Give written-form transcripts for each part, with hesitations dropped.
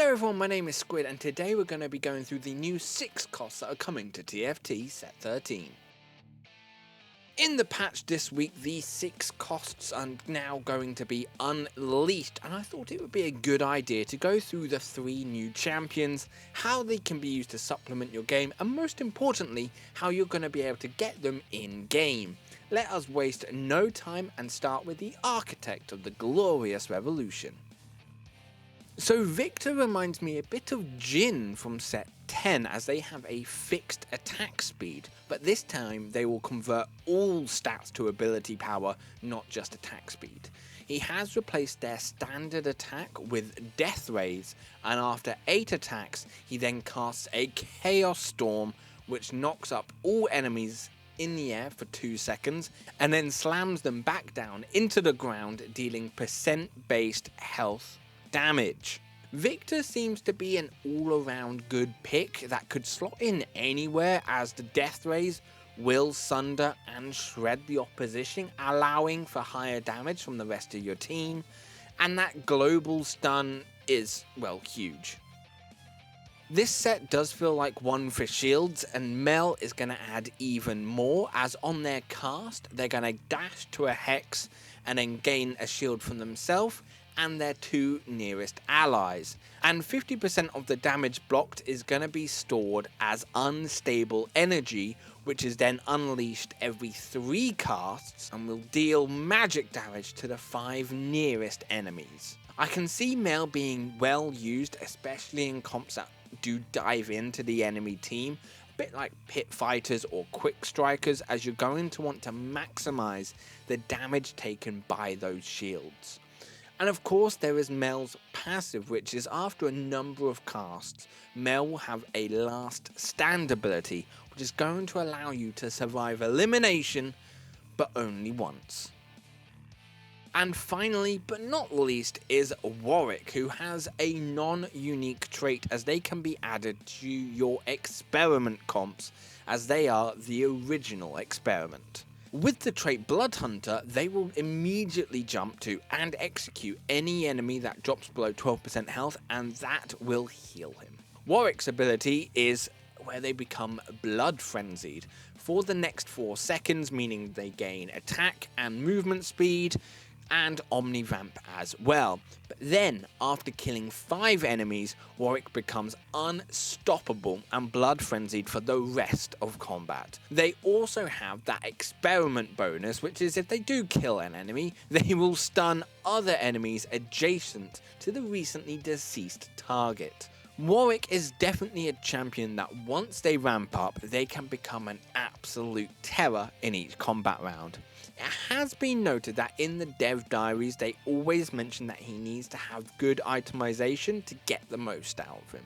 Hello everyone, my name is Squid and today we're going to be going through the new 6 costs that are coming to TFT Set 13. In the patch this week, these 6 costs are now going to be unleashed, and I thought it would be a good idea to go through the 3 new champions, how they can be used to supplement your game, and most importantly, how you're going to be able to get them in game. Let us waste no time and start with the architect of the glorious revolution. So Viktor reminds me a bit of Jin from set 10, as they have a fixed attack speed, but this time they will convert all stats to ability power, not just attack speed. He has replaced their standard attack with Death Rays, and after 8 attacks he then casts a Chaos Storm which knocks up all enemies in the air for 2 seconds and then slams them back down into the ground, dealing percent-based health damage. Viktor seems to be an all-around good pick that could slot in anywhere, as the Death Rays will sunder and shred the opposition, allowing for higher damage from the rest of your team, and that global stun is, well, huge. This set does feel like one for shields, and Mel is going to add even more, as on their cast they're going to dash to a hex and then gain a shield from themselves and their 2 nearest allies, and 50% of the damage blocked is going to be stored as unstable energy, which is then unleashed every 3 casts and will deal magic damage to the 5 nearest enemies. I can see Mel being well used, especially in comps that do dive into the enemy team, a bit like pit fighters or quick strikers, as you're going to want to maximize the damage taken by those shields. And of course there is Mel's passive, which is after a number of casts, Mel will have a last stand ability, which is going to allow you to survive elimination, but only once. And finally, but not least, is Warwick, who has a non-unique trait, as they can be added to your experiment comps, as they are the original experiment. With the trait Blood Hunter, they will immediately jump to and execute any enemy that drops below 12% health, and that will heal him. Warwick's ability is where they become Blood Frenzied for the next 4 seconds, meaning they gain attack and movement speed, and Omnivamp as well. But then, after killing 5 enemies, Warwick becomes unstoppable and blood frenzied for the rest of combat. They also have that experiment bonus, which is if they do kill an enemy, they will stun other enemies adjacent to the recently deceased target. Warwick is definitely a champion that once they ramp up, they can become an absolute terror in each combat round. It has been noted that in the dev diaries they always mention that he needs to have good itemization to get the most out of him.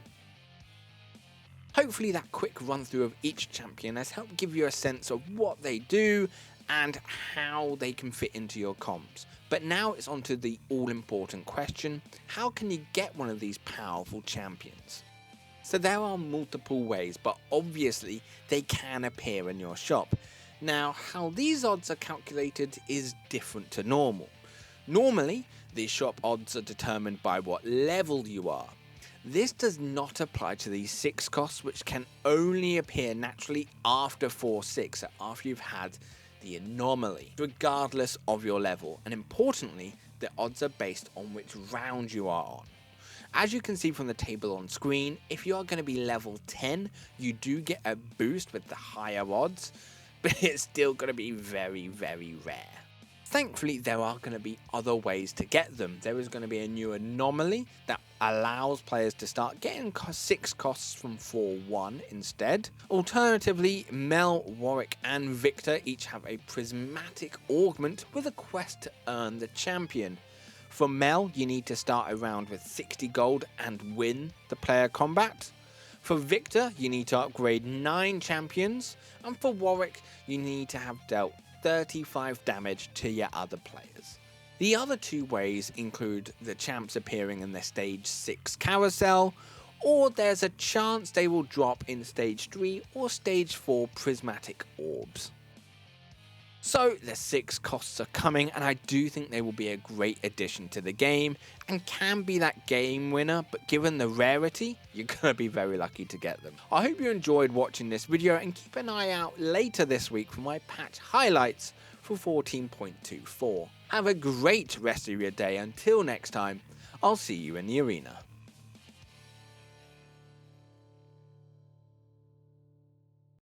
Hopefully that quick run through of each champion has helped give you a sense of what they do and how they can fit into your comps. But now it's on to the all-important question: how can you get one of these powerful champions? So there are multiple ways, but obviously they can appear in your shop. Now, how these odds are calculated is different to normal. Normally, the shop odds are determined by what level you are. This does not apply to these 6 costs, which can only appear naturally after 4-6, so after you've had the anomaly, regardless of your level. And importantly, the odds are based on which round you are on. As you can see from the table on screen, if you are going to be level 10, you do get a boost with the higher odds, but it's still going to be very, very rare. Thankfully, there are going to be other ways to get them. There is going to be a new anomaly that allows players to start getting 6 costs from 4-1 instead. Alternatively, Mel, Warwick and Viktor each have a prismatic augment with a quest to earn the champion. For Mel, you need to start a round with 60 gold and win the player combat. For Viktor, you need to upgrade 9 champions, and for Warwick, you need to have dealt 35 damage to your other players. The other 2 ways include the champs appearing in the stage 6 carousel, or there's a chance they will drop in stage 3 or stage 4 prismatic orbs. So the 6 costs are coming, and I do think they will be a great addition to the game and can be that game winner, but given the rarity, you're gonna be very lucky to get them. I hope you enjoyed watching this video, and keep an eye out later this week for my patch highlights for 14.24. Have a great rest of your day. Until next time, I'll see you in the arena.